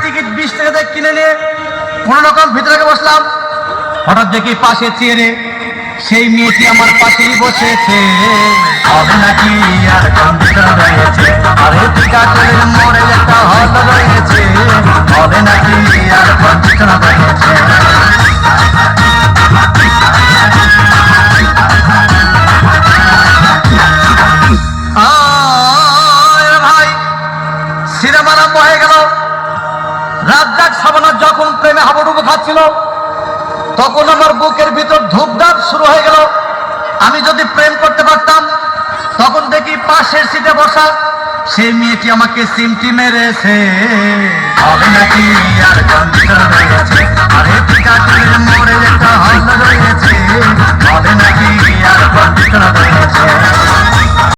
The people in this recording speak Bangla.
টিকিট 20 টাকা দিয়ে কিনে নিয়ে কোনো রকম ভিতরে বসলাম। হঠাৎ দেখি পাশে চেয়ারে সেই মেয়েটি আমার পাশেই বসেছে। হবে নাকি আর কন্ডিশন রয়েছে, আরে টিকাটের মোড়ে একটা হল রয়েছে। হবে নাকি আর কন্ডিশন রয়েছে। ভাই সিনেমা আরম্ভ হয়ে গেল। রাজ্জাক শাবানা যখন প্রেমে হাবুডুবু খাচ্ছিল তখন আমার বুকের ভিতর ধূপধাপ শুরু হয়ে গেল। আমি যদি প্রেম করতে পারতাম। তখন দেখি পাশের সিটে বসা সেই মেয়েটি আমাকে সিমটি মেরেছে। হবে নাকি আর কন্ডিশন রয়েছে, আরে টিকাটের মোড়ে একটা হল রয়েছে। হবে